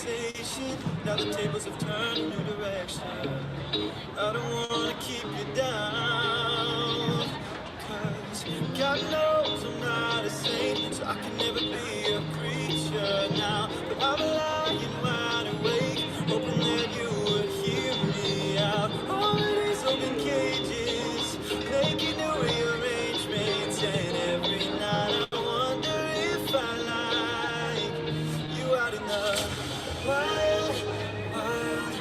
conversation. Now the tables have turned a new direction. I don't wanna keep you down, 'cause God knows I'm not a saint, so I can never be a preacher now. But I'm lying wide awake, hoping that you would hear me out. All of these open cages, making new rearrangements, and every night I wonder if I like you out in the wild, wild.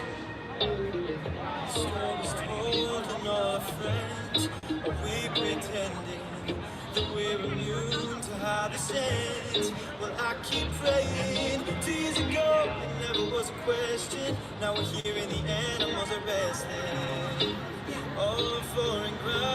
Stories told and all our friends, are we pretending that we're immune to how this ends? Well, I keep praying. 2 years ago, it never was a question. Now we're here in the animals are resting, all on foreign ground.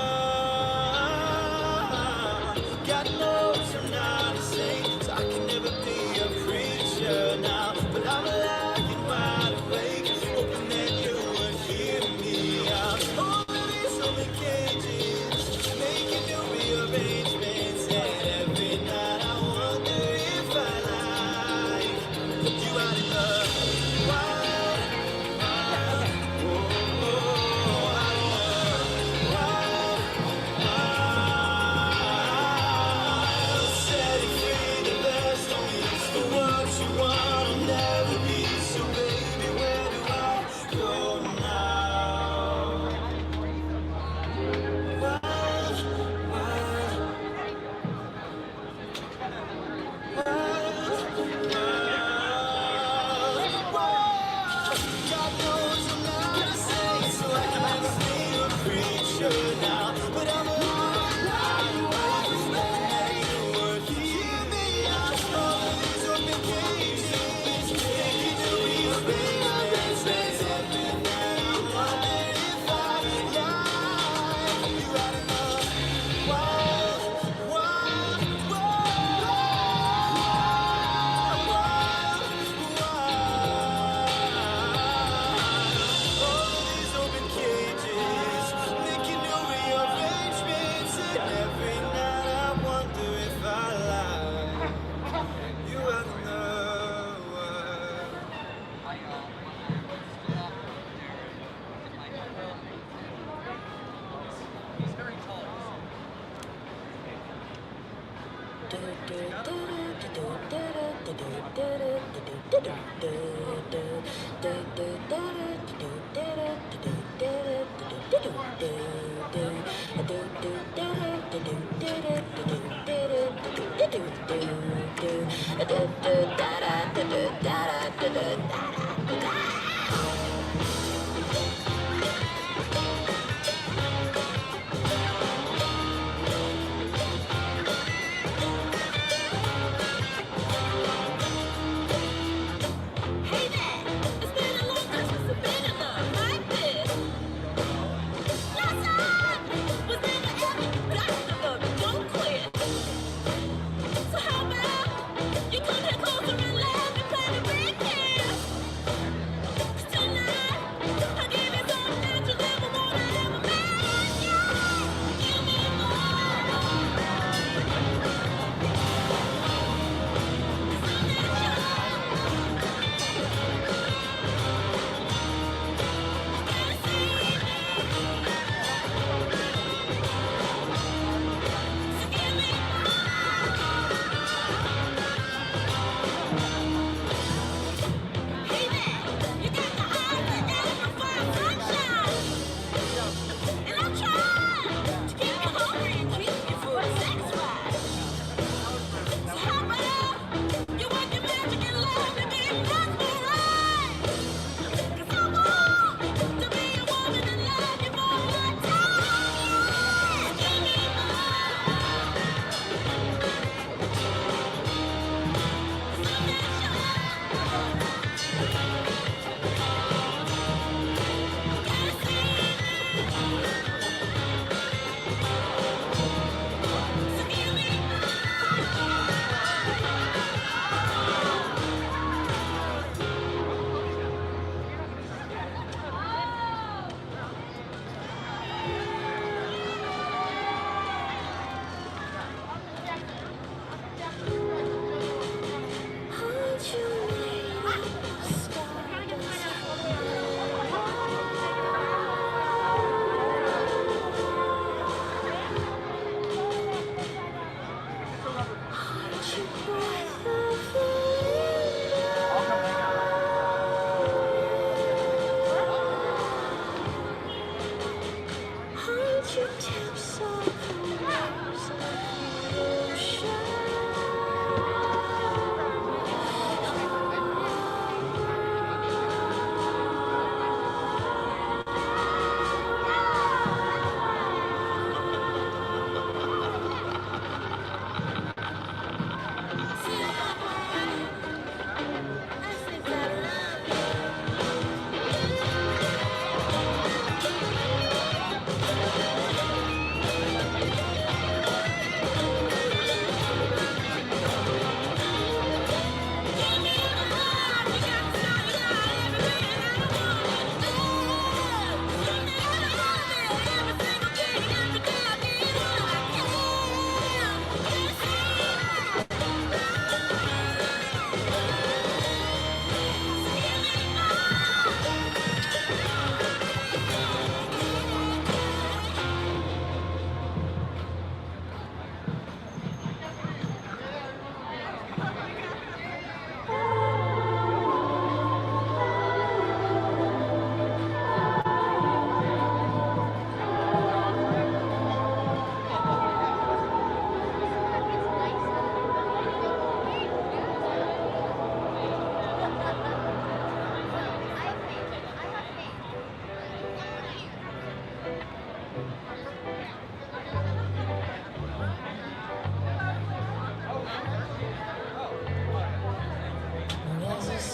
God knows I'm not a saint, so I can never be a preacher now. But I'm lying wide awake, hoping that you would hear me out. All of these open cages, making new rearrangements, and every night I wonder if I like you out in the wild, wild, oh, oh, out in the wild, wild. Setting free the best of me, the what you want will never be. So baby, where do I go now? Wild, wild, God knows I'm not a saint, so I can never be a preacher now. But I'm alive, hoping that you would hear me out. All of these open cages, making new rearrangements, and every night I wonder if I like you out in the wild, wild, all of these open cages, making new rearrangements, and every night I wonder if I like you out in the wild. Hey there! It's been a long time since I've been in love like this. Last time was never ever. Got to love it, don't quit. So how about you come here closer and let me play the big game?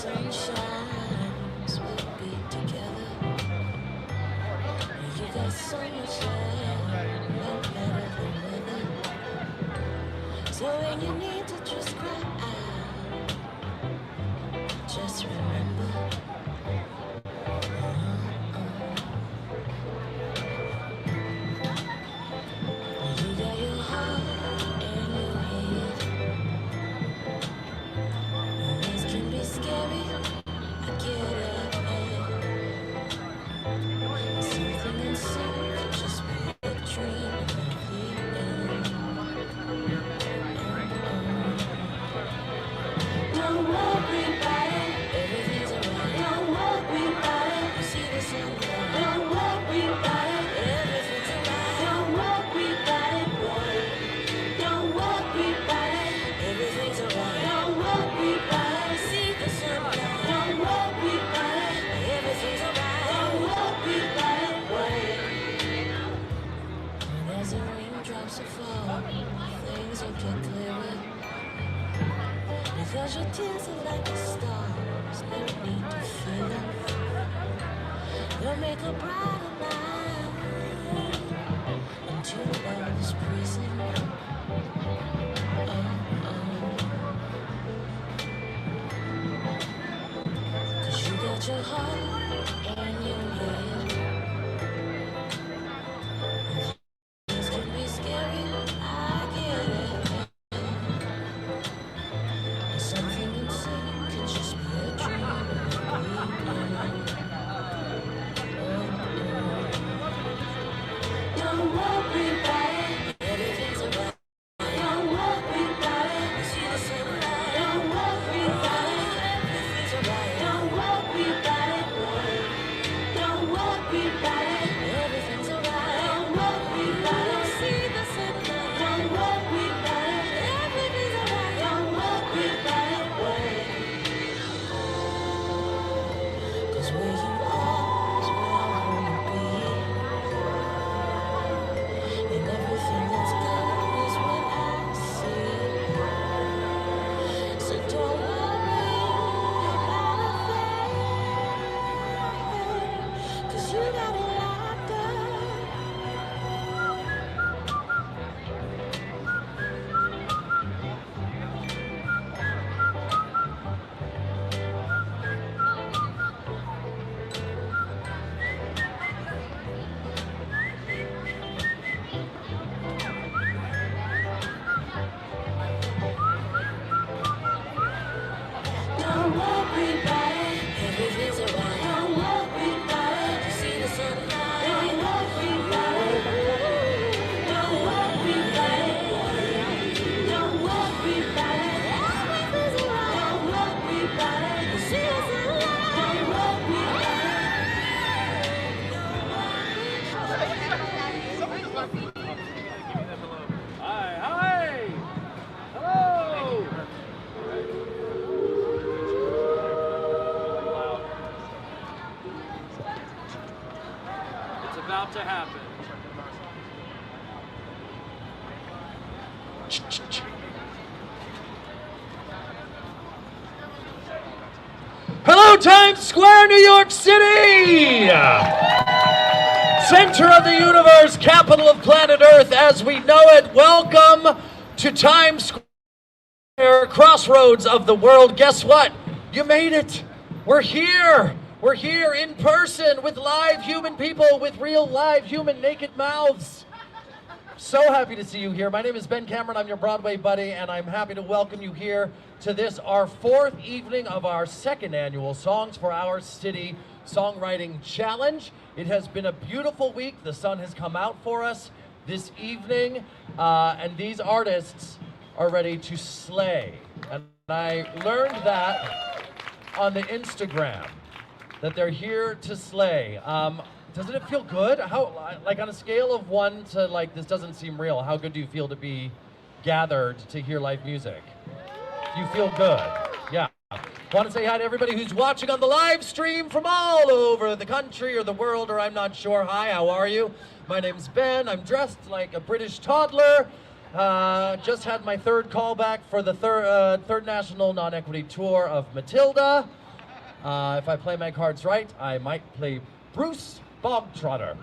sun shines, we'll be together. You got so much love, no matter the weather. So when you need to just cry out, just remember. You got your heart and your head. Things can be scary, I get it. Something inside could just be a dream at the end. Don't worry about it, everything's alright. Don't worry about it, you see the sunlight. Don't worry about it, everything's alright. Don't worry about it, boy. Don't worry about it, everything's alright. Don't worry about it, see the sunlight. Don't worry about it, everything's alright. Don't worry about it, boy. And as the raindrops fall, things will get clearer. Because your tears are like the stars, no need to fear them. They'll make a brighter night into love's prison. Cause you got your heart and your head. Things can be scary, I get it. Something insane could just be a dream. Don't worry about it, everything's alright. Don't worry about it, you see the sunlight. Don't worry about it, everything's alright. Don't worry about it, boy. Don't worry about it, everything's alright. Don't worry about it, see the sunlight. Don't worry about it, everything's alright. Don't worry about it, boy. Cause where you are is where I wanna be. And everything that's good is what I see. So don't worry about a thing, cause you got it locked up. Don't worry about it, everything's alright. Don't worry about it, you see the sunlight. Don't worry about it, don't worry about it, don't worry about it, everything's alright. Don't worry about it, you see the sunlight. Don't worry about Hi, hi! Hello! It's about to happen. Hello, Times Square, New York City! Center of the universe, capital of planet Earth as we know it. Welcome to Times Square, crossroads of the world. Guess what? You made it. We're here. We're here in person with live human people, with real live human naked mouths. So happy to see you here. My name is Ben Cameron. I'm your Broadway buddy, and I'm happy to welcome you here to this, our fourth evening of our second annual Songs for Our City Songwriting Challenge. It has been a beautiful week. The sun has come out for us this evening, and these artists are ready to slay. And I learned that on the Instagram, that they're here to slay. Doesn't it feel good? How, like on a scale of 1 to like, this doesn't seem real, how good do you feel to be gathered to hear live music? You feel good? Yeah. Want to say hi to everybody who's watching on the live stream from all over the country or the world, or I'm not sure. Hi, how are you? My name's Ben. I'm dressed like a British toddler. Just had my third callback for the third National Non-Equity Tour of Matilda. If I play my cards right, I might play Bruce Bogtrotter.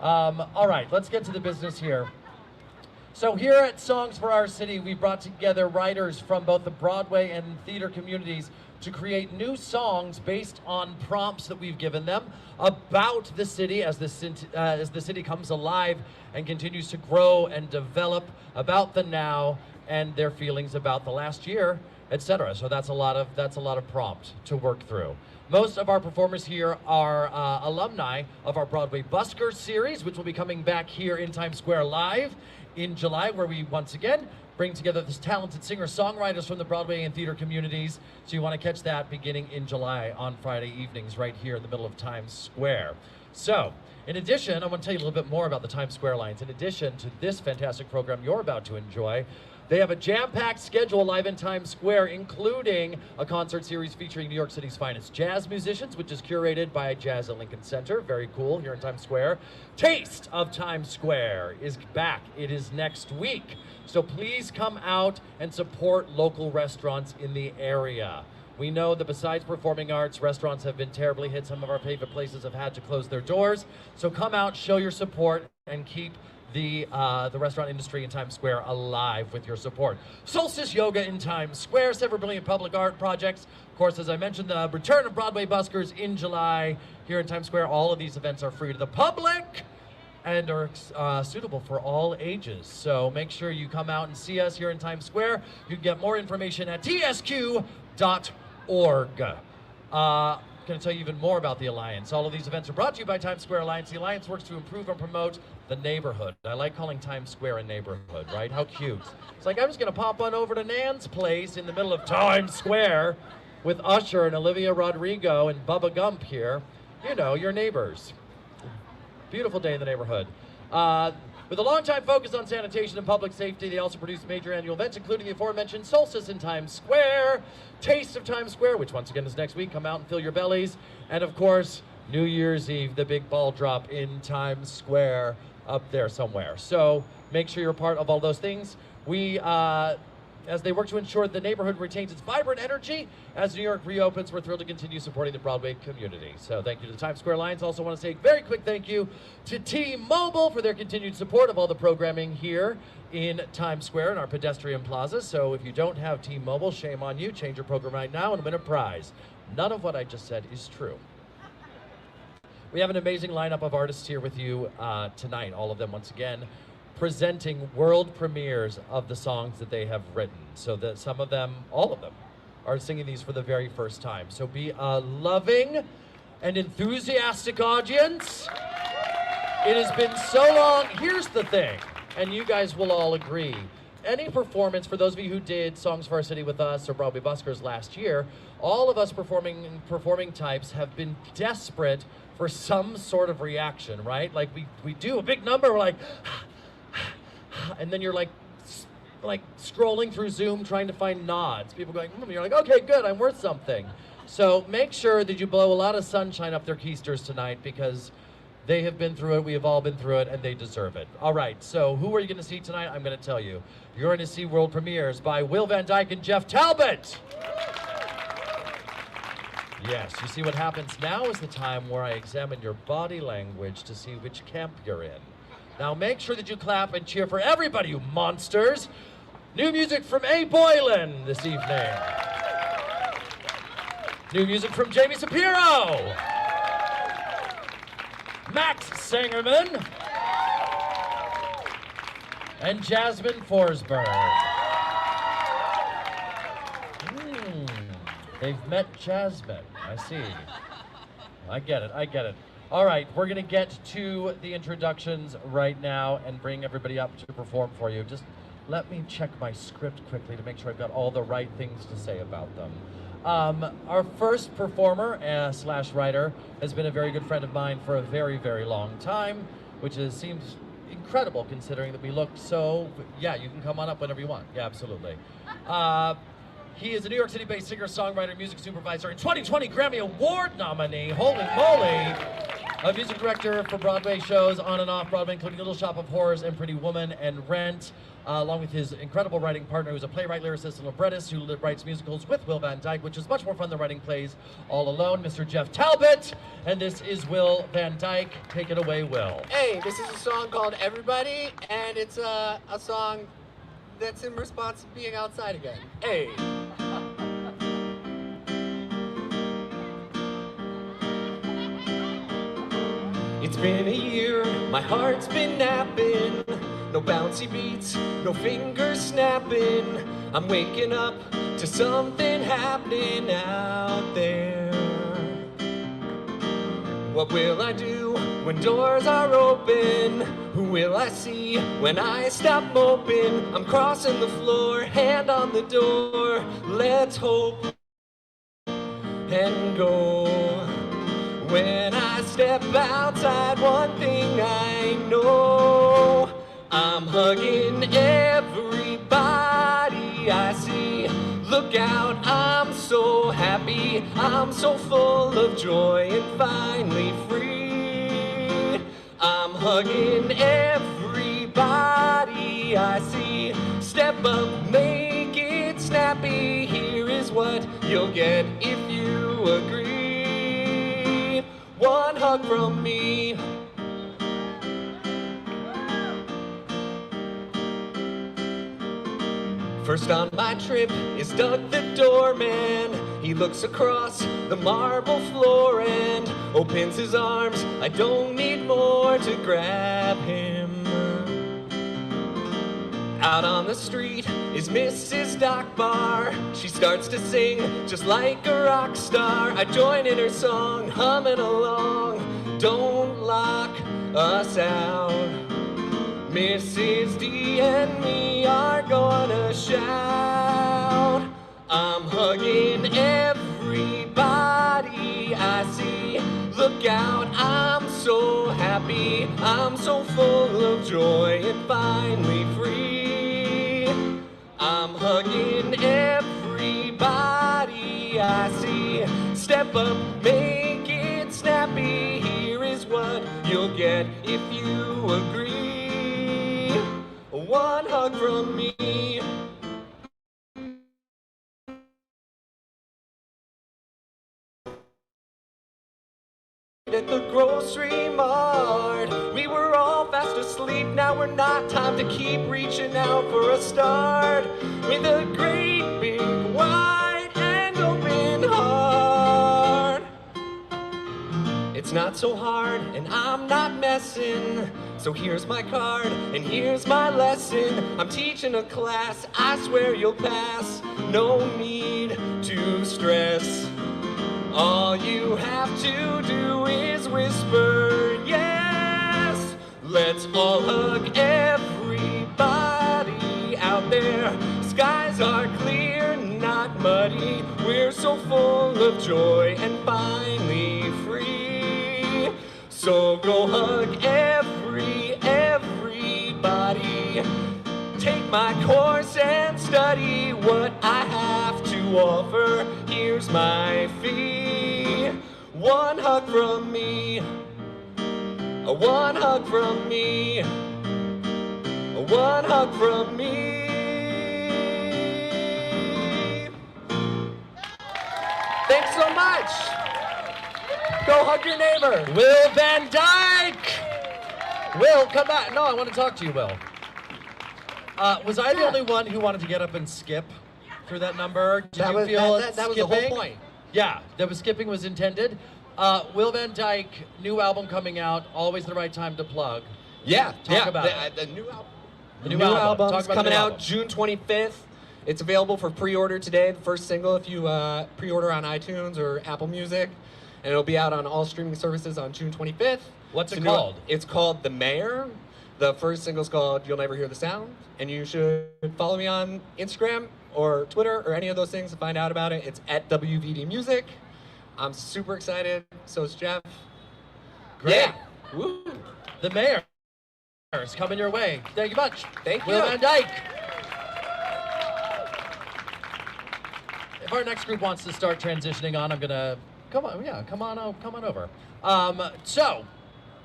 All right, let's get to the business here. So here at Songs for Our City, we brought together writers from both the Broadway and theater communities to create new songs based on prompts that we've given them about the city as the city comes alive and continues to grow and develop, about the now and their feelings about the last year, etc. So that's a lot of prompt to work through. Most of our performers here are alumni of our Broadway Buskers series, which will be coming back here in Times Square live in July, where we once again bring together this talented singer-songwriters from the Broadway and theater communities. So you want to catch that beginning in July on Friday evenings right here in the middle of Times Square. So, in addition, I want to tell you a little bit more about the Times Square Alliance. In addition to this fantastic program you're about to enjoy, they have a jam-packed schedule live in Times Square, including a concert series featuring New York City's finest jazz musicians, which is curated by Jazz at Lincoln Center. Very cool, here in Times Square. Taste of Times Square is back. It is next week. So please come out and support local restaurants in the area. We know that besides performing arts, restaurants have been terribly hit. Some of our favorite places have had to close their doors. So come out, show your support, and keep the restaurant industry in Times Square alive with your support. Solstice Yoga in Times Square, several brilliant public art projects. Of course, as I mentioned, the return of Broadway Buskers in July here in Times Square. All of these events are free to the public and are suitable for all ages. So make sure you come out and see us here in Times Square. You can get more information at tsq.org. Going to tell you even more about the Alliance. All of these events are brought to you by Times Square Alliance. The Alliance works to improve and promote the neighborhood. I like calling Times Square a neighborhood, right? How cute. It's like I'm just going to pop on over to Nan's place in the middle of Times Square with Usher and Olivia Rodrigo and Bubba Gump here. You know, your neighbors. Beautiful day in the neighborhood. With a long-time focus on sanitation and public safety, they also produce major annual events, including the aforementioned Solstice in Times Square, Taste of Times Square, which once again is next week. Come out and fill your bellies. And of course, New Year's Eve, the big ball drop in Times Square up there somewhere. So make sure you're a part of all those things. We, as they work to ensure the neighborhood retains its vibrant energy as New York reopens, we're thrilled to continue supporting the Broadway community. So thank you to the Times Square Alliance. Also want to say a very quick thank you to T-Mobile for their continued support of all the programming here in Times Square in our pedestrian plaza. So if you don't have T-Mobile, shame on you. Change your program right now and win a prize. None of what I just said is true. We have an amazing lineup of artists here with you tonight, all of them once again, presenting world premieres of the songs that they have written. So that some of them, all of them, are singing these for the very first time. So be a loving and enthusiastic audience. It has been so long. Here's the thing, and you guys will all agree. Any performance, for those of you who did Songs for Our City with us or Broadway Buskers last year, all of us performing types have been desperate for some sort of reaction, right? Like we do a big number, we're like, and then you're like scrolling through Zoom trying to find nods. People going, you're like, okay, good, I'm worth something. So make sure that you blow a lot of sunshine up their keisters tonight, because they have been through it, we have all been through it, and they deserve it. All right, so who are you going to see tonight? I'm going to tell you. You're going to see world premieres by Will Van Dyke and Jeff Talbott. Yes, you see what happens now is the time where I examine your body language to see which camp you're in. Now make sure that you clap and cheer for everybody, you monsters. New music from A. Boylan this evening. New music from Jaime Cepero. Max Sangerman. And Jasmine Forsberg. They've met Jasmine. I see. I get it. All right, we're going to get to the introductions right now and bring everybody up to perform for you. Just let me check my script quickly to make sure I've got all the right things to say about them. Our first performer slash writer has been a very good friend of mine for a very, very long time, which seems incredible considering that we look so... Yeah, you can come on up whenever you want. Yeah, absolutely. He is a New York City-based singer, songwriter, music supervisor, and 2020 Grammy Award nominee. Holy moly! A music director for Broadway shows on and off Broadway, including Little Shop of Horrors and Pretty Woman and Rent, along with his incredible writing partner, who's a playwright, lyricist, and librettist who writes musicals with Will Van Dyke, which is much more fun than writing plays all alone, Mr. Jeff Talbott. And this is Will Van Dyke. Take it away, Will. Hey, this is a song called Everybody, and it's a song that's in response to being outside again. Hey. It's been a year, my heart's been napping. No bouncy beats, no fingers snapping. I'm waking up to something happening out there. What will I do when doors are open? Who will I see when I stop moping? I'm crossing the floor, hand on the door. Let's hope and go. When I step outside, one thing I know, I'm hugging everybody I see. Look out, I'm so happy, I'm so full of joy and finally free. I'm hugging everybody I see. Step up, make it snappy. Here is what you'll get if you agree. One hug from me. First on my trip is Doug the doorman. He looks across the marble floor and opens his arms. I don't need more to grab him. Out on the street is Mrs. Dockbar. She starts to sing just like a rock star. I join in her song, humming along. Don't lock us out. Mrs. D and me are gonna shout. I'm hugging everybody I see. Look out, I'm so happy, I'm so full of joy and finally free. I'm hugging everybody I see. Step up, make it snappy. Here is what you'll get if you agree. One hug from me. At the grocery mart, we were all fast asleep. Now we're not, time to keep reaching out for a start. With a great big wide and open heart. It's not so hard and I'm not messing. So here's my card and here's my lesson. I'm teaching a class, I swear you'll pass. No need to stress. All you have to do is whisper yes. Let's all hug everybody out there. Skies are clear, not muddy. We're so full of joy and finally free. So go hug everybody. Take my course and study what I have to offer. Here's my fee. One hug from me. One hug from me. One hug from me. Thanks so much. Go hug your neighbor. Will Van Dyke! Will, come back. No, I want to talk to you, Will. Was I the only one who wanted to get up and skip through that number? Did you feel that was the whole point. Yeah, that skipping was intended. Will Van Dyke, new album coming out, always the right time to plug. Yeah, Talk about the new album. The new new album. album's Talk about coming the new out album. June 25th. It's available for pre-order today. The first single, if you pre-order on iTunes or Apple Music, and it'll be out on all streaming services on June 25th. What's it called? It's called The Mayor. The first single's called You'll Never Hear the Sound, and you should follow me on Instagram or Twitter or any of those things to find out about it. It's at WVD Music. I'm super excited. So is Jeff. Great. Yeah. Woo. The Mayor is coming your way. Thank you much. Thank Will you. Van Dyke. If our next group wants to start transitioning on, I'm gonna come on. Yeah, come on over. So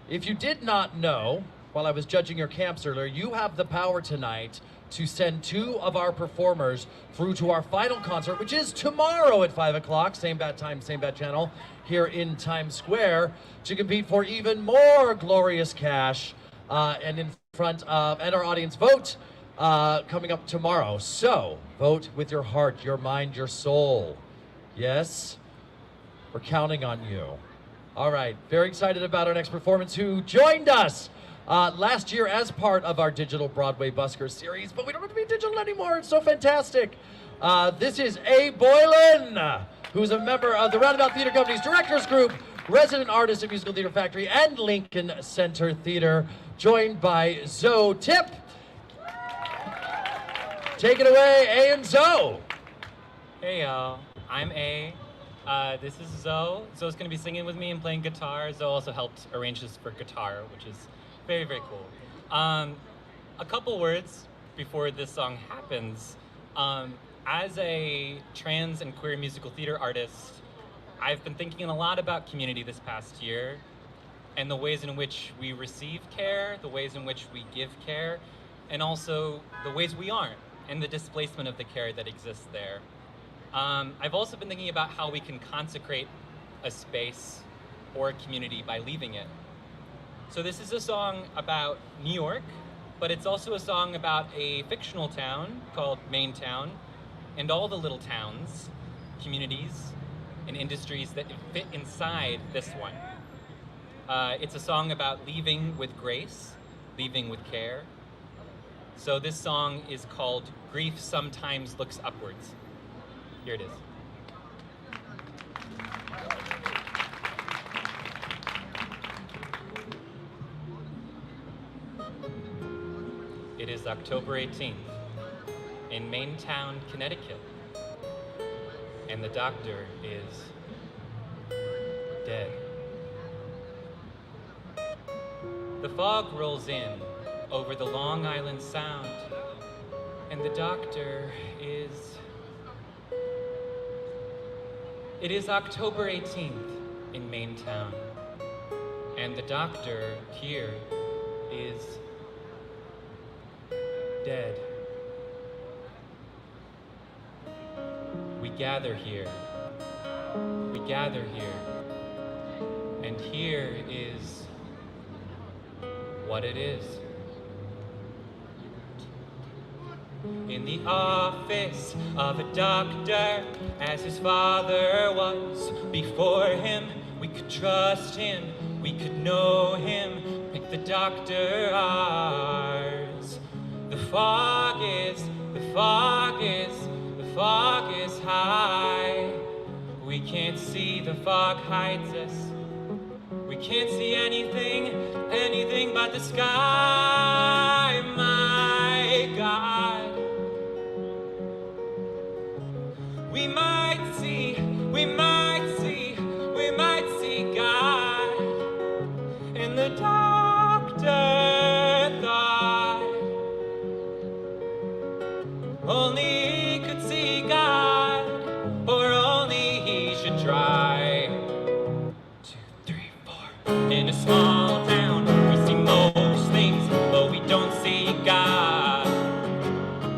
If you did not know, while I was judging your camps earlier, you have the power tonight to send 2 of our performers through to our final concert, which is tomorrow at 5 o'clock, same bat time, same bat channel, here in Times Square, to compete for even more glorious cash and in front of, and our audience vote coming up tomorrow. So, vote with your heart, your mind, your soul. Yes? We're counting on you. All right, very excited about our next performance, who joined us last year as part of our digital Broadway Buskers series, but we don't have to be digital anymore. It's so fantastic. This is Boylan, who's a member of the Roundabout Theater Company's Directors Group, resident artist at Musical Theater Factory and Lincoln Center Theater, joined by Zoe Tip. Take it away, A and Zoe. Hey y'all, I'm A. This is Zoe. Zoe's gonna be singing with me and playing guitar. Zoe also helped arrange this for guitar, which is very, very cool. A couple words before this song happens. As a trans and queer musical theater artist, I've been thinking a lot about community this past year and the ways in which we receive care, the ways in which we give care, and also the ways we aren't, and the displacement of the care that exists there. I've also been thinking about how we can consecrate a space or a community by leaving it. So this is a song about New York, but it's also a song about a fictional town called Maintown, and all the little towns, communities, and industries that fit inside this one. It's a song about leaving with grace, leaving with care. So this song is called Grief Sometimes Looks Upwards. Here it is. It is October 18th in Maintown, Connecticut, and the doctor is dead. The fog rolls in over the Long Island Sound, and the doctor is... It is October 18th in Maintown, and the doctor here is dead. We gather here, and here is what it is. In the office of a doctor, as his father was before him, we could trust him, we could know him, like the doctor ours. The fog is high. We can't see, the fog hides us. We can't see anything but the sky, my God. We might see God. And the doctor thought only he could see God, or only he should try. 2, 3, 4. In a small town, we see most things, but we don't see God.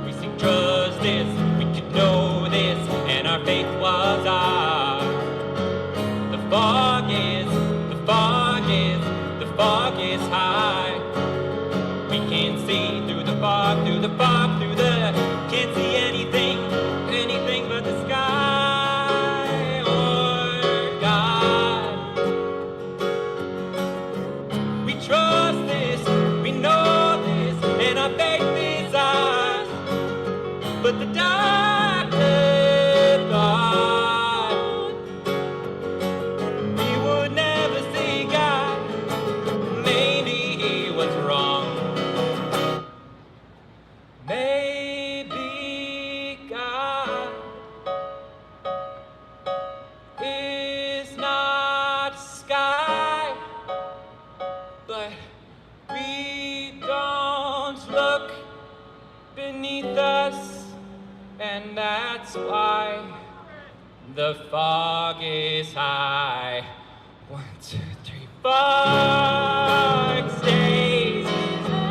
We see justice, we could know this, and our faith was ours. The fog is high. We can't see through the fog, can't see anything but the sky or God. We trust this, we know this, and our faith is ours. But the doctor thought we would never see God. Maybe he was wrong. Maybe God is not sky, but we don't look beneath us, and that's why the fog is high. 1, 2, 3, Spark stays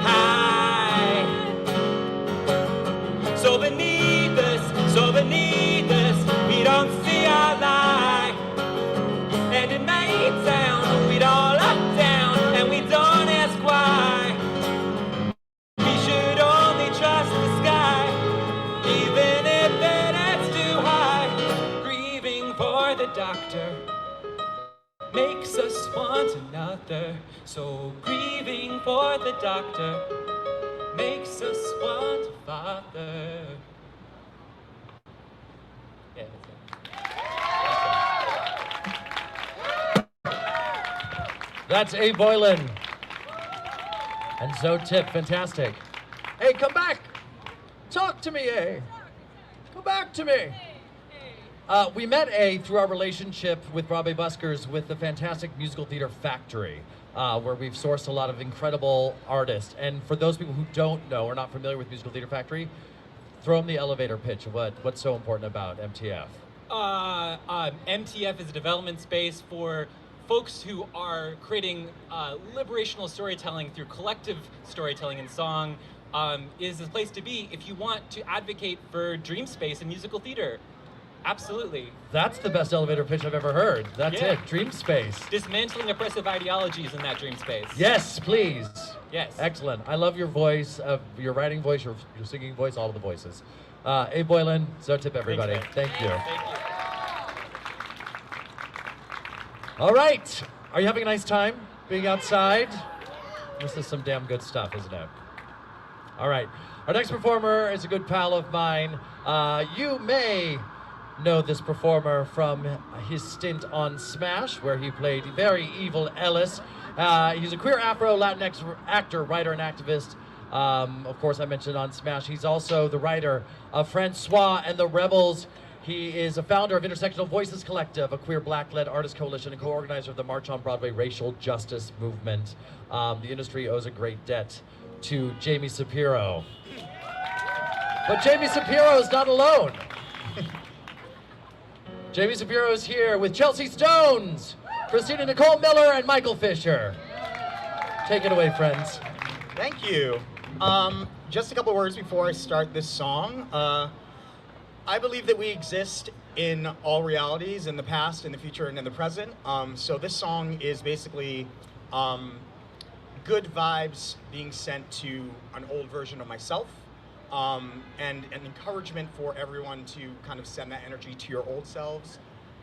high. So beneath us, we don't see our light. And it may sound we'd all up down, and we don't ask why. We should only trust the sky, even if it's too high. Grieving for the doctor makes us want another. So grieving for the doctor makes us want a father. Yeah, That's A. Boylan. And Zoe Tip, fantastic. Hey, come back. Talk to me, A. Come back to me. We met A through our relationship with Broadway Buskers with the fantastic musical theater Factory, where we've sourced a lot of incredible artists. And for those people who don't know or not familiar with Musical Theater Factory, throw them the elevator pitch of what's so important about MTF. MTF is a development space for folks who are creating liberational storytelling through collective storytelling in song. Is a place to be if you want to advocate for dream space in musical theater. Absolutely. That's the best elevator pitch I've ever heard. That's Yeah. it, dream space. Dismantling oppressive ideologies in that dream space. Yes, please. Yes. Excellent. I love your voice, your writing voice, your singing voice, all of the voices. A. Boylan, Zoe Tip, everybody. Thanks, Thank you. Thank you. All right. Are you having a nice time being outside? This is some damn good stuff, isn't it? All right. Our next performer is a good pal of mine. You may know this performer from his stint on Smash, where he played very evil Ellis. He's a queer Afro-Latinx actor, writer, and activist. Of course, I mentioned on Smash. He's also the writer of Francois and the Rebels. He is a founder of Intersectional Voices Collective, a queer black-led artist coalition, and co-organizer of the March on Broadway racial justice movement. The industry owes a great debt to Jaime Cepero. But Jaime Cepero is not alone. Jaime Cepero is here with Chelsea Stones, Christina Nicole Miller, and Michael Fisher. Take it away, friends. Thank you. Just a couple words before I start this song. I believe that we exist in all realities, in the past, in the future, and in the present. So this song is basically good vibes being sent to an old version of myself, and an encouragement for everyone to kind of send that energy to your old selves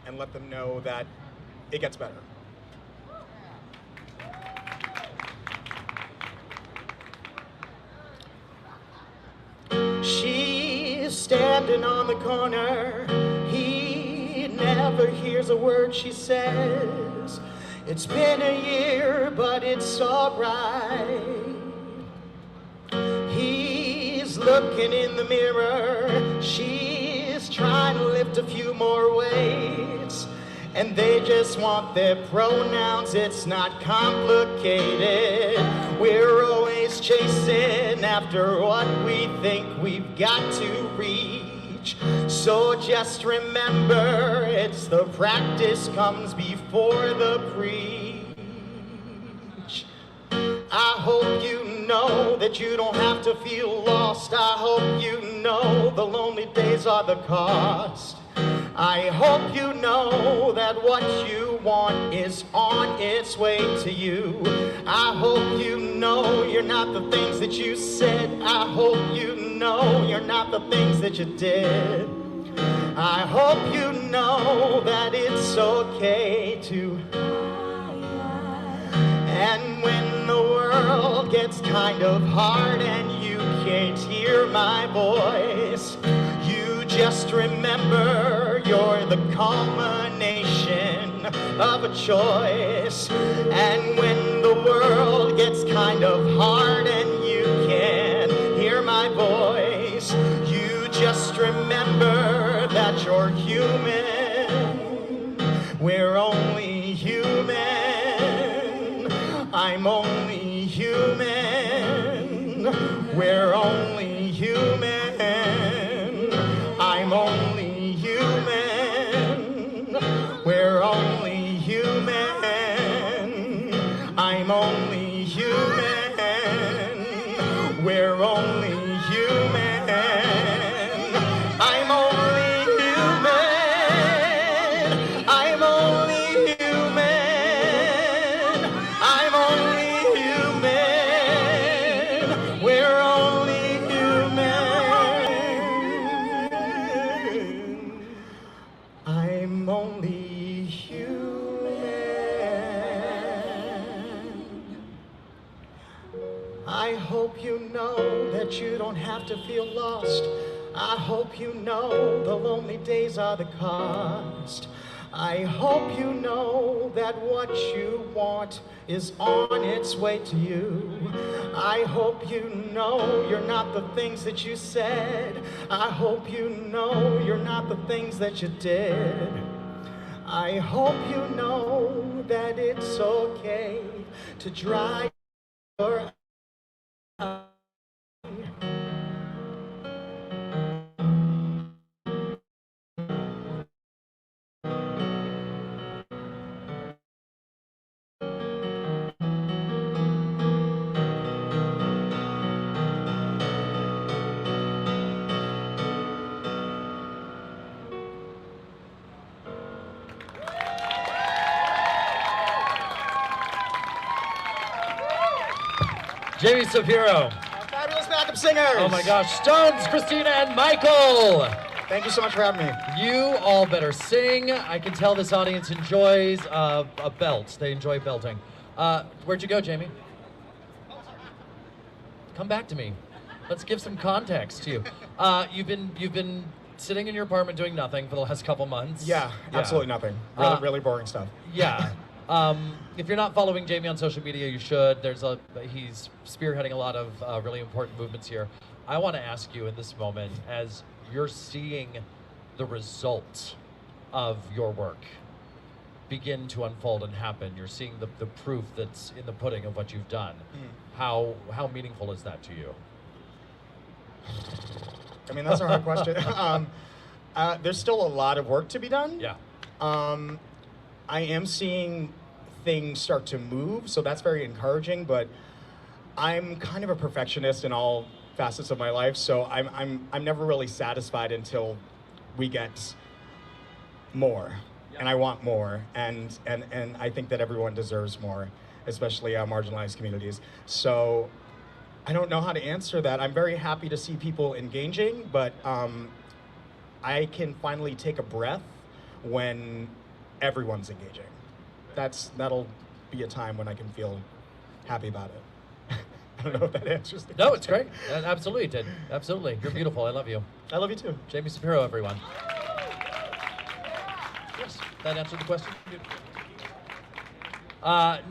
and let them know that it gets better. She's standing on the corner. He never hears a word she says. It's been a year, but it's alright. He's looking in the mirror. She's trying to lift a few more weights. And they just want their pronouns. It's not complicated. We're always chasing after what we think we've got to reach. So just remember, it's the practice comes before the preach. I hope you know that you don't have to feel lost. I hope you know the lonely days are the cost. I hope you know that what you want is on its way to you. I hope you know you're not the things that you said. I hope you know you're not the things that you did. I hope you know that it's okay to. And when the world gets kind of hard and you can't hear my voice, just remember you're the culmination of a choice. And when the world gets kind of hard and you can't hear my voice, you just remember that you're human. We're only human. I'm only human. We're only human. I'm only human. We're only human. I hope you know that you don't have to feel lost. I hope you know the lonely days are the cost. I hope you know that what you want is on its way to you. I hope you know you're not the things that you said. I hope you know you're not the things that you did. I hope you know that it's okay to dry your eye. Jaime Cepero. Fabulous backup singers. Oh my gosh, Stones, Christina, and Michael. Thank you so much for having me. You all better sing. I can tell this audience enjoys a belt. They enjoy belting. Where'd you go, Jamie? Come back to me. Let's give some context to you. You've been sitting in your apartment doing nothing for the last couple months. Yeah, absolutely nothing. Really boring stuff. Yeah. If you're not following Jamie on social media, you should. He's spearheading a lot of really important movements here. I want to ask you in this moment, as you're seeing the results of your work begin to unfold and happen, you're seeing the proof that's in the pudding of what you've done. How meaningful is that to you? I mean, that's a hard question. There's still a lot of work to be done. Yeah. I am seeing things start to move, so that's very encouraging, but I'm kind of a perfectionist in all facets of my life, so I'm never really satisfied until we get more. And I want more, and I think that everyone deserves more, especially marginalized communities. So I don't know how to answer that. I'm very happy to see people engaging, but I can finally take a breath when everyone's engaging. That'll be a time when I can feel happy about it. I don't know if that answers the question. No, it's great. Absolutely, it did. Absolutely. You're beautiful. I love you. I love you too. Jaime Cepero, everyone. Yes, that answered the question.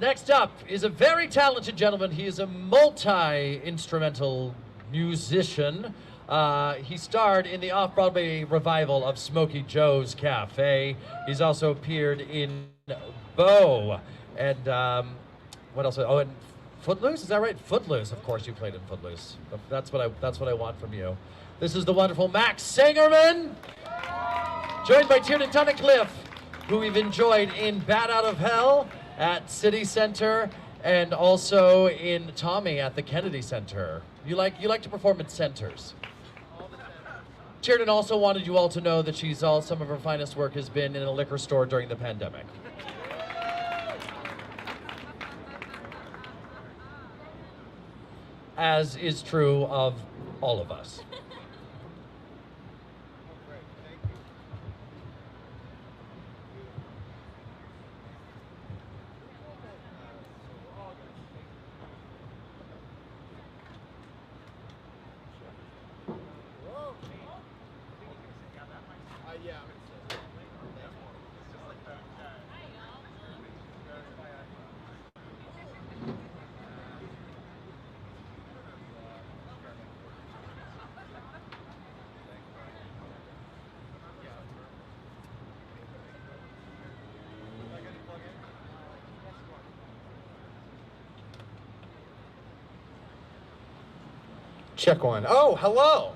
Next up is a very talented gentleman. He is a multi-instrumental musician. He starred in the off-Broadway revival of Smokey Joe's Cafe. He's also appeared in Bo. And what else? Oh, and Footloose, is that right? Footloose, of course you played in Footloose. That's what I want from you. This is the wonderful Max Sangerman, joined by Tiernan Tunnicliffe, who we've enjoyed in Bat Out of Hell at City Center and also in Tommy at the Kennedy Center. You like to perform at centers. Tiernan also wanted you all to know that some of her finest work has been in a liquor store during the pandemic. As is true of all of us. Check one. Oh, hello.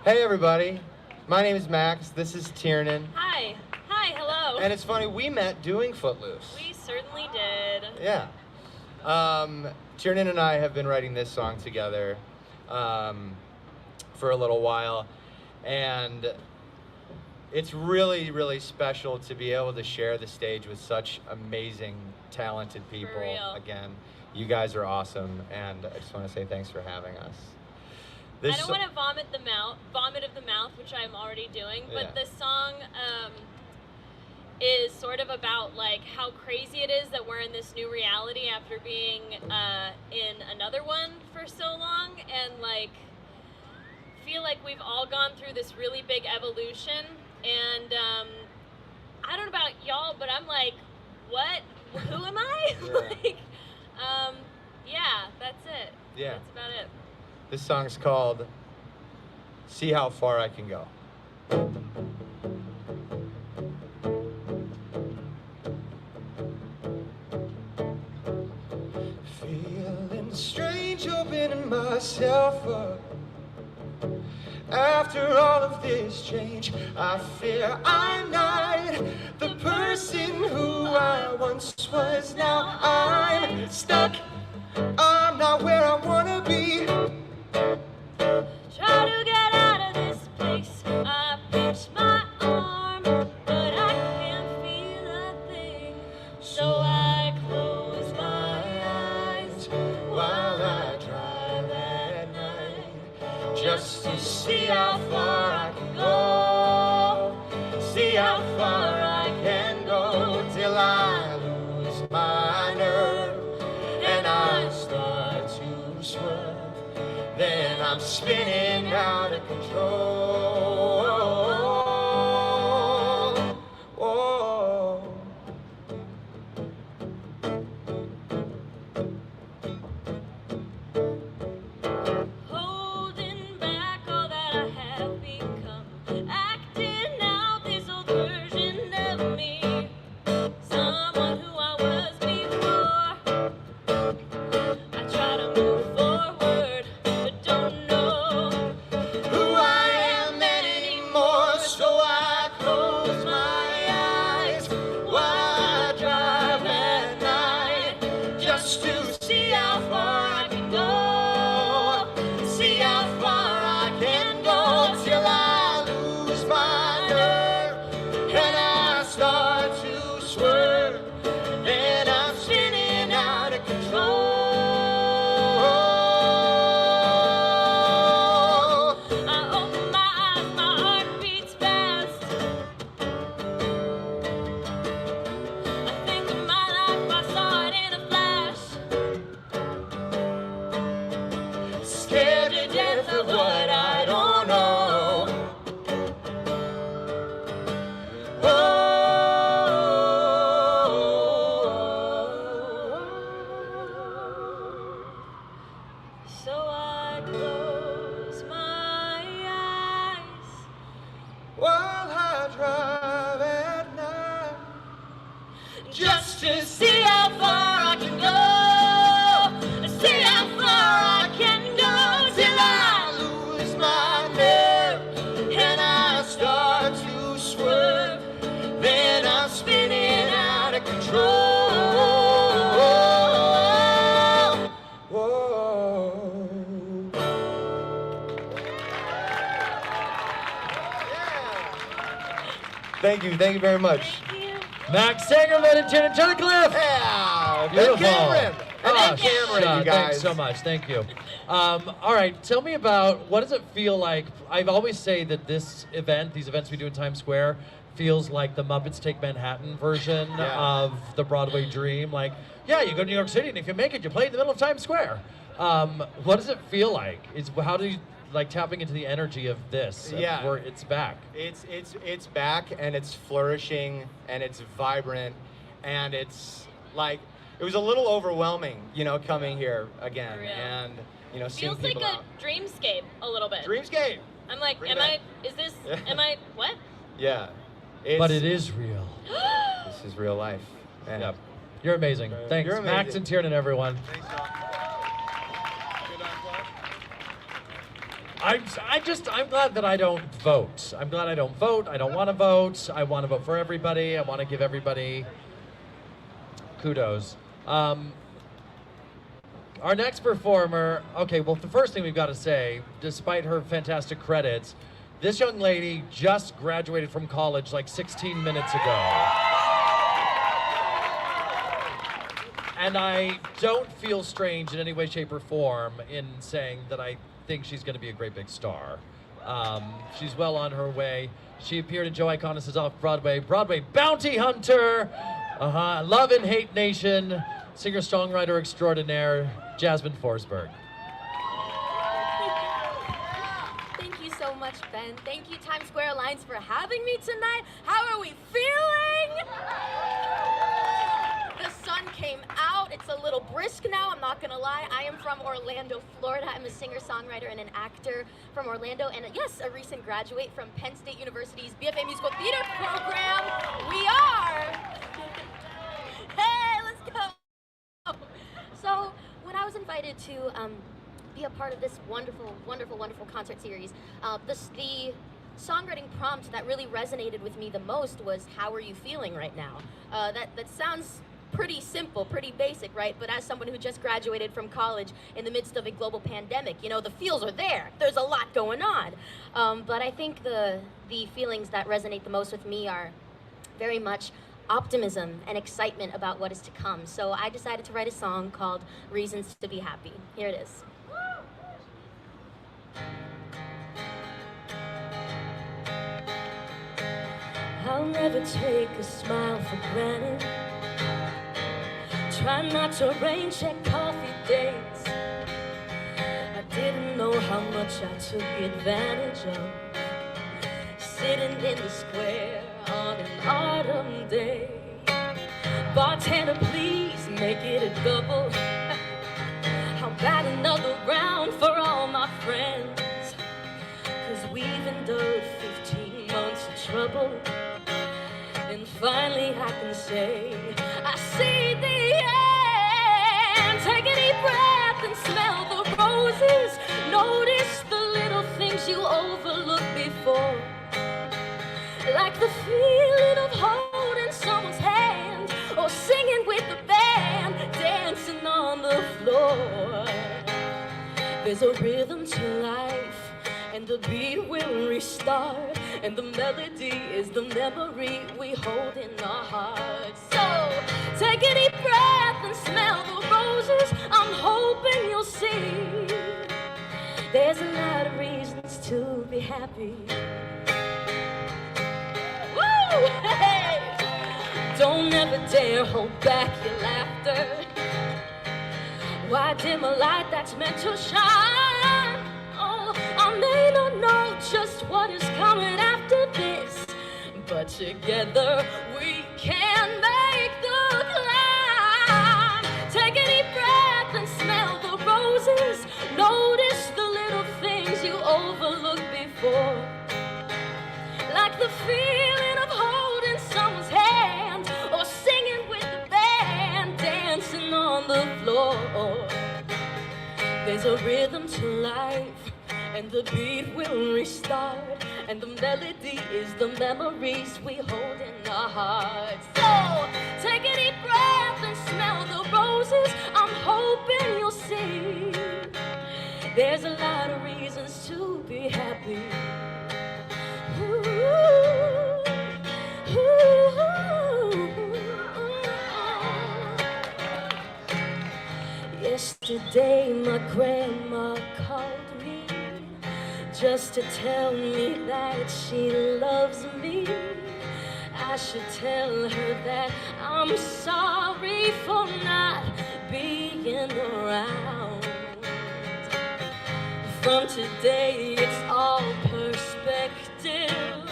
Hey, everybody. My name is Max. This is Tiernan. Hi. Hi, hello. And it's funny, we met doing Footloose. We certainly did. Yeah. Tiernan and I have been writing this song together for a little while. And it's really, really special to be able to share the stage with such amazing, talented people. For real. Again, you guys are awesome. And I just want to say thanks for having us. I don't want to vomit of the mouth, which I'm already doing, but Yeah. the song, is sort of about like how crazy it is that we're in this new reality after being in another one for so long, and like feel like we've all gone through this really big evolution. And I don't know about y'all, but I'm like, what? Who am I? Yeah. Like, yeah, that's it. Yeah. That's about it. This song's called See How Far I Can Go. Feeling strange, opening myself up. After all of this change, I fear I'm not the person who I once was. Now I'm stuck. I'm not where I wanna be. Try to get out of this place. I pinch my arm, but I can't feel a thing. So I close my eyes While I drive at night, just to see how far I can go. See how far I can go till I lose my nerve and I start to swerve. Then I'm spinning out of control. Oh. holding back all that I have become, acting out this old version of me, someone who I was before. I try to move forward, but don't know Who I am anymore, so I close my eyes while I drive at night, just to see how far I can go. See how far I can go till I lose my nerve and I start to swerve. Then I'm spinning out of control. I open my eyes, my heart beats fast. I think of my life, I saw it in a flash. Scared to death of what I don't know. So I close my eyes While I drive at night, just to see how far I can go. See how far I can go till I lose my nerve and I start to swerve. Then I'm spinning out of control. Whoa. Thank you very much. Thank you. Max Sangerman and Janet Cliff. Yeah, Beautiful. Cameron. Oh, Cameron, you guys. Thanks so much. Thank you. All right, tell me about what does it feel like? I always say that these events we do in Times Square, feels like the Muppets Take Manhattan version of the Broadway dream. Like, yeah, you go to New York City, and if you make it, you play in the middle of Times Square. What does it feel like? How do you like tapping into the energy of this? Yeah. Where it's back. It's back, and it's flourishing, and it's vibrant, and it's like it was a little overwhelming, coming here again, For real. and seeing Feels like people a out. dreamscape a little bit. Dreamscape. I'm like, Bring it back. what? Yeah. But it is real. This is real life. And Yep. You're amazing. Thanks, You're Max amazing. and Tiernan, everyone. I'm glad that I don't vote. I'm glad I don't vote. I don't want to vote. I want to vote for everybody. I want to give everybody kudos. Our next performer, okay, well, the first thing we've got to say, despite her fantastic credits, this young lady just graduated from college like 16 minutes ago. And I don't feel strange in any way, shape, or form in saying that I think she's going to be a great big star. She's well on her way. She appeared in Joe Iconis' off-Broadway, Broadway Bounty Hunter, Love and Hate Nation, singer-songwriter extraordinaire, Jasmine Forsberg. Thank you so much, Ben. Thank you, Times Square Alliance, for having me tonight. How are we feeling? The sun came out. It's a little brisk now, I'm not gonna lie. I am from Orlando, Florida. I'm a singer-songwriter and an actor from Orlando, and yes, a recent graduate from Penn State University's BFA Musical Theater program. We are! Hey, let's go! So, when I was invited to be a part of this wonderful, wonderful, wonderful concert series, the songwriting prompt that really resonated with me the most was, how are you feeling right now? That sounds pretty simple, pretty basic, right? But as someone who just graduated from college in the midst of a global pandemic, you know, the feels are there. There's a lot going on. But I think the feelings that resonate the most with me are very much optimism and excitement about what is to come. So I decided to write a song called Reasons to Be Happy. Here it is. I'll never take a smile for granted. Try not to rain check coffee dates. I didn't know how much I took advantage of. Sitting in the square on an autumn day. Bartender, please make it a double. How about another round for all my friends? 'Cause we've endured 15 months of trouble. And finally I can say, I see the end. Take a deep breath and smell the roses. Notice the little things you overlooked before. Like the feeling of holding someone's hand, or singing with the band, dancing on the floor. There's a rhythm to life, and the beat will restart, and the melody is the memory we hold in our hearts. So take a deep breath and smell the roses. I'm hoping you'll see there's a lot of reasons to be happy. Woo! Hey! Don't ever dare hold back your laughter. Why dim a light that's meant to shine? I may not know just what is coming after this, but together we can make the climb. Take a deep breath and smell the roses. Notice the little things you overlooked before. Like the feeling of holding someone's hand, or singing with the band, dancing on the floor. There's a rhythm to life, and the beat will restart, and the melody is the memories we hold in our hearts. So take a deep breath and smell the roses. I'm hoping you'll see there's a lot of reasons to be happy. Ooh, ooh, yesterday my grandma called me just to tell me that she loves me. I should tell her that I'm sorry for not being around. From today it's all perspective,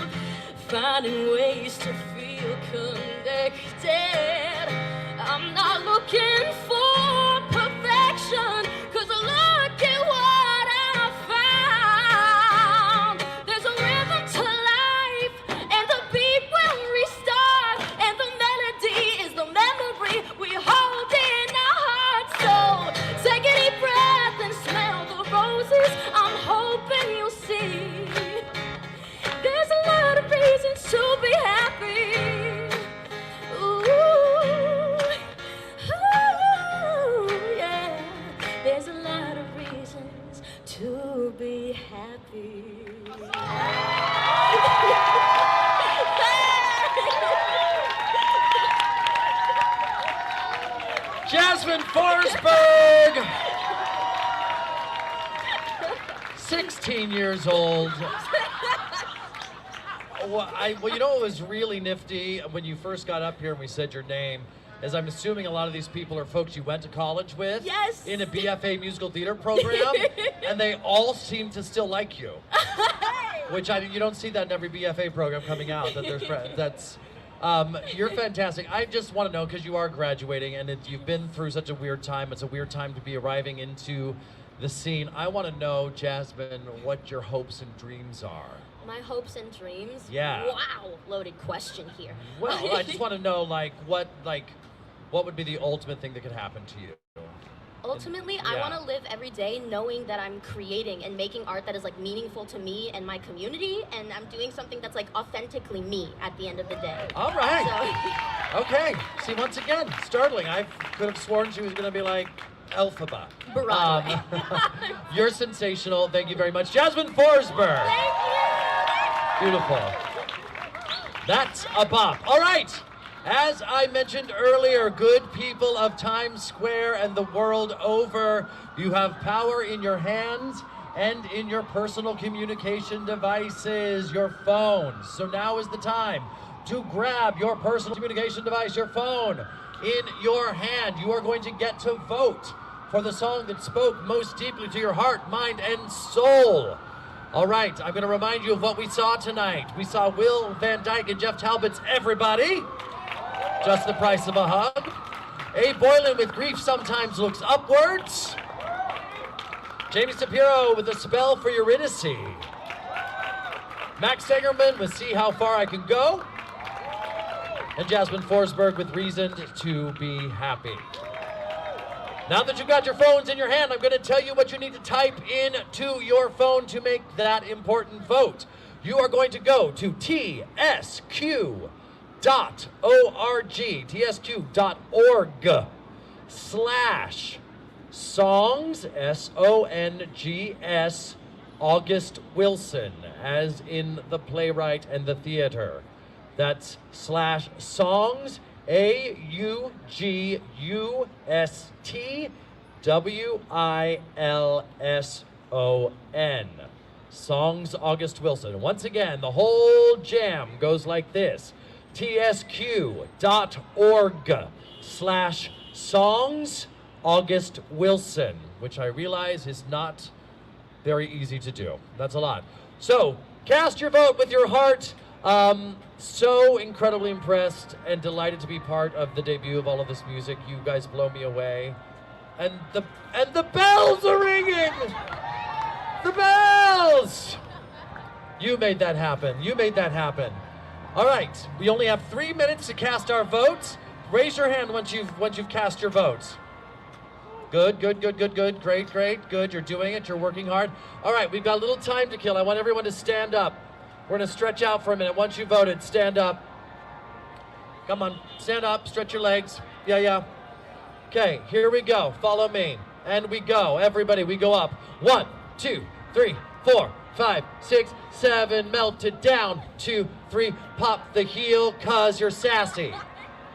finding ways to feel connected. I'm not looking for perfection, 'cause look at what I found. There's a rhythm to life, and the beat will restart, and the melody is the memory we hold in our hearts. So take a deep breath and smell the roses. I'm hoping you'll see there's a lot of reasons to be happy. Ooh, ooh, yeah. There's a lot of reasons to be happy. Jasmine Forsberg! 16 years old. Well, you know what was really nifty when you first got up here and we said your name, is I'm assuming a lot of these people are folks you went to college with. Yes. In a BFA musical theater program, and they all seem to still like you. Which you don't see that in every BFA program coming out, that they're friends. That's, you're fantastic. I just want to know, because you are graduating and you've been through such a weird time, it's a weird time to be arriving into the scene. I want to know, Jasmine, what your hopes and dreams are. My hopes and dreams? Yeah. Wow, loaded question here. Well, I just want to know, what would be the ultimate thing that could happen to you? Ultimately, Yeah. I want to live every day knowing that I'm creating and making art that is meaningful to me and my community, and I'm doing something that's authentically me at the end of the day. All right. Okay. See, once again, startling. I could have sworn she was going to be like Elphaba. Broadway. You're sensational. Thank you very much. Jasmine Forsberg. Thank you. Beautiful. That's a bop. All right. As I mentioned earlier, good people of Times Square and the world over, you have power in your hands and in your personal communication devices, your phones. So now is the time to grab your personal communication device, your phone, in your hand. You are going to get to vote for the song that spoke most deeply to your heart, mind, and soul. All right, I'm going to remind you of what we saw tonight. We saw Will Van Dyke and Jeff Talbott's Everybody, Just the Price of a Hug. A Boylan with Grief Sometimes Looks Upwards. Jaime Cepero with A Spell for Eurydice. Max Sangerman with See How Far I Can Go. And Jasmine Forsberg with Reason to Be Happy. Now that you've got your phones in your hand, I'm going to tell you what you need to type into your phone to make that important vote. You are going to go to tsq.org, tsq.org/songs, S-O-N-G-S, August Wilson, as in the playwright and the theater. That's /songs, AUGUSTWILSON. Songs August Wilson. Once again, the whole jam goes like this. tsq.org/songs August Wilson, which I realize is not very easy to do. That's a lot. So, cast your vote with your heart. So incredibly impressed and delighted to be part of the debut of all of this music. You guys blow me away. And the bells are ringing! The bells! You made that happen. You made that happen. All right, we only have 3 minutes to cast our votes. Raise your hand once you've cast your votes. Good. Great. You're doing it. You're working hard. All right, we've got a little time to kill. I want everyone to stand up. We're going to stretch out for a minute. Once you voted, stand up. Come on, stand up, stretch your legs. Yeah. Okay, here we go. Follow me. And we go. Everybody, we go up. 1, 2, 3, 4, 5, 6, 7. Melt it down. 2, 3. Pop the heel, cause you're sassy.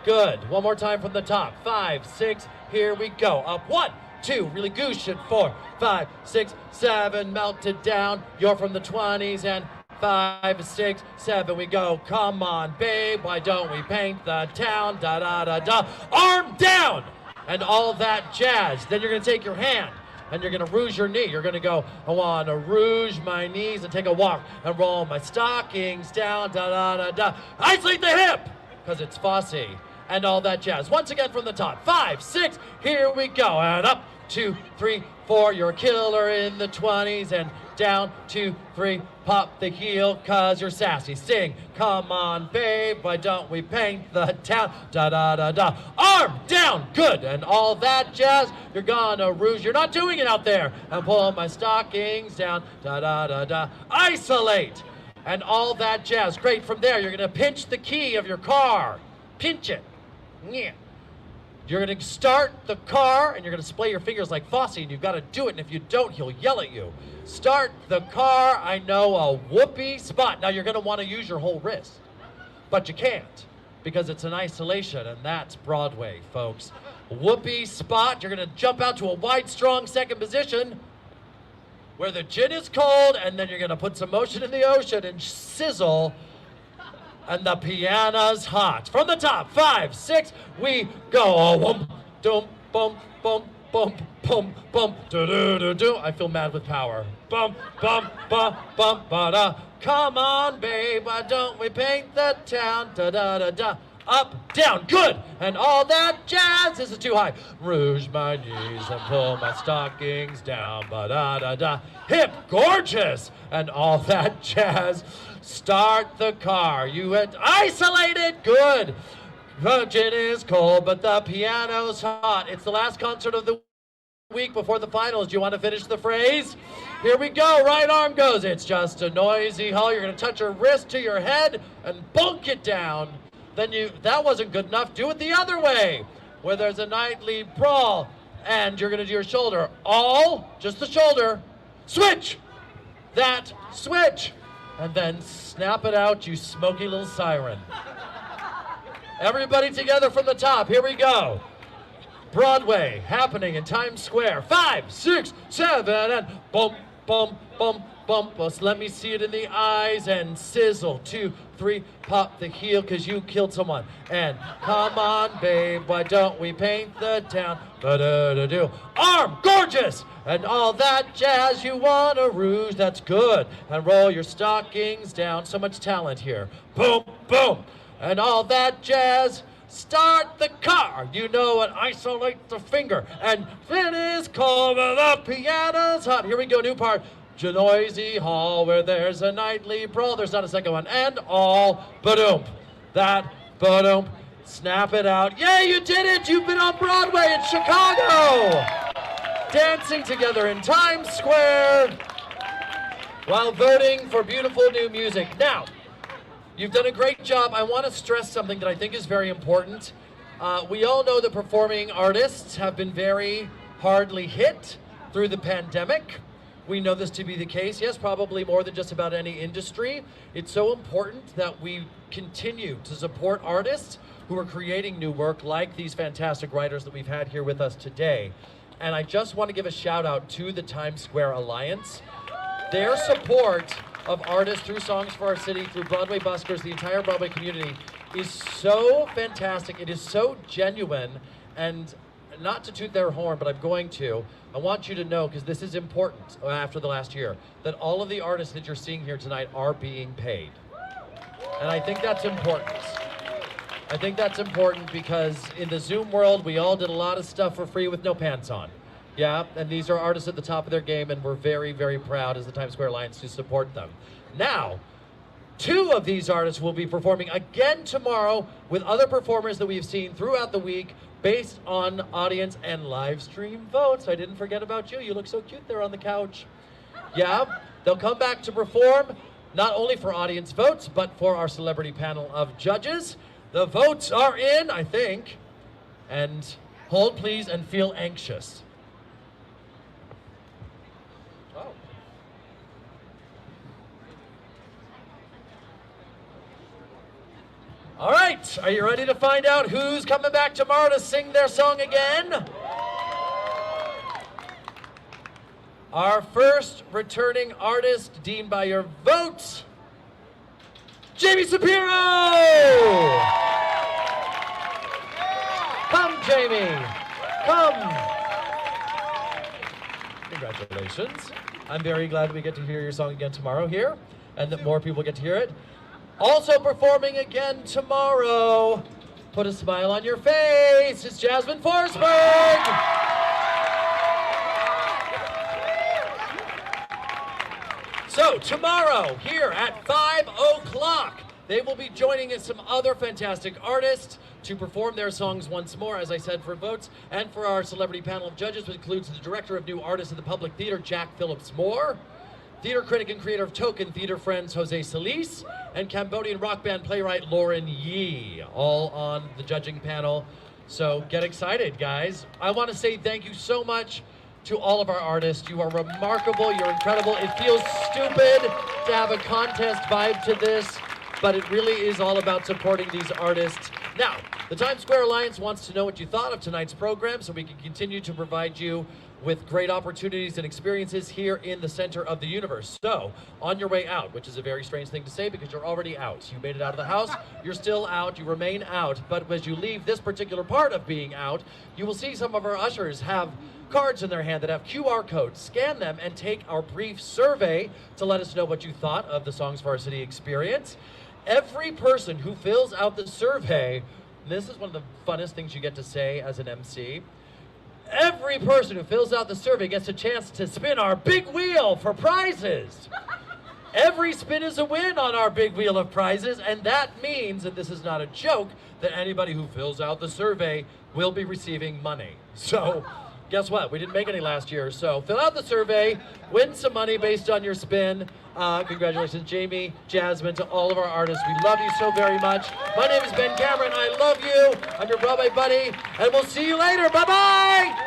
Good. One more time from the top. 5, 6. Here we go. Up. 1, 2. Really goose it. 4, 5, 6, 7. Melt it down. You're from the 20s and 5, 6, 7, we go. Come on, babe, why don't we paint the town? Da da da da. Arm down! And all that jazz. Then you're gonna take your hand and you're gonna rouge your knee. You're gonna go, I wanna rouge my knees and take a walk and roll my stockings down. Da da da da. Isolate the hip! Because it's Fosse. And all that jazz. Once again from the top. 5, 6, here we go. And up, 2, 3, 4. You're a killer in the 20s and down, 2, 3. Pop the heel, cause you're sassy. Sing, come on, babe, why don't we paint the town? Da da da da. Arm down, good, and all that jazz. You're gonna rouge. You're not doing it out there. And pull my stockings down. Da da da da. Isolate, and all that jazz. Great. From there, you're gonna pinch the key of your car. Pinch it. Yeah. You're going to start the car, and you're going to splay your fingers like Fosse, and you've got to do it, and if you don't, he'll yell at you. Start the car. I know a whoopee spot. Now, you're going to want to use your whole wrist, but you can't because it's in isolation, and that's Broadway, folks. Whoopee spot. You're going to jump out to a wide, strong second position. where the gin is cold, and then you're gonna put some motion in the ocean and sizzle, and the piano's hot. From the top, 5, 6, we go. Boom, boom, boom, boom, boom, boom, boom, do do do do. I feel mad with power. Bum, bum, bum, bum, ba da. Come on, babe, why don't we paint the town? Da da da da. Up, down, good, and all that jazz. This is too high. Rouge my knees and pull my stockings down. Ba da da da. Hip, gorgeous, and all that jazz. Start the car. You had isolated, good. The gin is cold, but the piano's hot. It's the last concert of the week before the finals. Do you want to finish the phrase? Here we go. Right arm goes. It's just a noisy hall. You're going to touch your wrist to your head and bonk it down. Then that wasn't good enough. Do it the other way, where there's a nightly brawl, and you're going to do your shoulder. All, just the shoulder. Switch. That, switch. And then snap it out, you smoky little siren. Everybody together from the top. Here we go. Broadway, happening in Times Square. 5, 6, 7, and boom, boom, boom, boom. Let me see it in the eyes and sizzle. 2, 3, pop the heel because you killed someone. And come on, babe, why don't we paint the town? Ba-da-da-do. Arm, gorgeous, and all that jazz. You want a rouge, that's good. And roll your stockings down. So much talent here. Boom, boom, and all that jazz. Start the car. You know it. Isolate the finger. And it is cold, but the piano's hot. Here we go, new part. Noisy hall where there's a nightly brawl. There's not a second one. And all, ba-doom. That, ba-doom. Snap it out. Yeah, you did it. You've been on Broadway in Chicago. Dancing together in Times Square while voting for beautiful new music. Now, you've done a great job. I want to stress something that I think is very important. We all know that performing artists have been very hardly hit through the pandemic. We know this to be the case, yes, probably more than just about any industry. It's so important that we continue to support artists who are creating new work like these fantastic writers that we've had here with us today. And I just want to give a shout out to the Times Square Alliance. Their support of artists through Songs for Our City, through Broadway Buskers, the entire Broadway community is so fantastic. It is so genuine, and not to toot their horn, but I'm going to. I want you to know, because this is important after the last year, that all of the artists that you're seeing here tonight are being paid. And I think that's important. I think that's important because in the Zoom world, we all did a lot of stuff for free with no pants on. Yeah, and these are artists at the top of their game, and we're very, very proud as the Times Square Alliance to support them. Now, 2 of these artists will be performing again tomorrow with other performers that we've seen throughout the week based on audience and live stream votes. I didn't forget about you. You look so cute there on the couch. Yeah, they'll come back to perform not only for audience votes, but for our celebrity panel of judges. The votes are in, I think. And hold please and feel anxious. Oh. All right, are you ready to find out who's coming back tomorrow to sing their song again? Our first returning artist deemed by your votes, Jaime Cepero! Come, Jaime, come. Congratulations. I'm very glad we get to hear your song again tomorrow here, and that more people get to hear it. Also performing again tomorrow, put a smile on your face, it's Jasmine Forsberg! So tomorrow, here at 5 o'clock, they will be joining us some other fantastic artists to perform their songs once more, as I said, for votes, and for our celebrity panel of judges, which includes the director of New Artists of the Public Theater, Jack Phillips Moore, theater critic and creator of Token Theater Friends, Jose Solis, and Cambodian rock band playwright Lauren Yee, all on the judging panel. So get excited, guys. I want to say thank you so much to all of our artists. You are remarkable, you're incredible. It feels stupid to have a contest vibe to this, but it really is all about supporting these artists Now, the Times Square Alliance wants to know what you thought of tonight's program so we can continue to provide you with great opportunities and experiences here in the center of the universe. So, on your way out, which is a very strange thing to say because you're already out. You made it out of the house, you're still out, you remain out, but as you leave this particular part of being out, you will see some of our ushers have cards in their hand that have QR codes. Scan them and take our brief survey to let us know what you thought of the Songs Varsity experience. Every person who fills out the survey, this is one of the funnest things you get to say as an MC, every person who fills out the survey gets a chance to spin our big wheel for prizes. Every spin is a win on our big wheel of prizes, and that means, and this is not a joke, that anybody who fills out the survey will be receiving money. So, guess what? We didn't make any last year, so fill out the survey, win some money based on your spin. Congratulations, Jamie, Jasmine, to all of our artists. We love you so very much. My name is Ben Cameron. I love you. I'm your Broadway buddy, and we'll see you later. Bye-bye!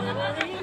Never leave.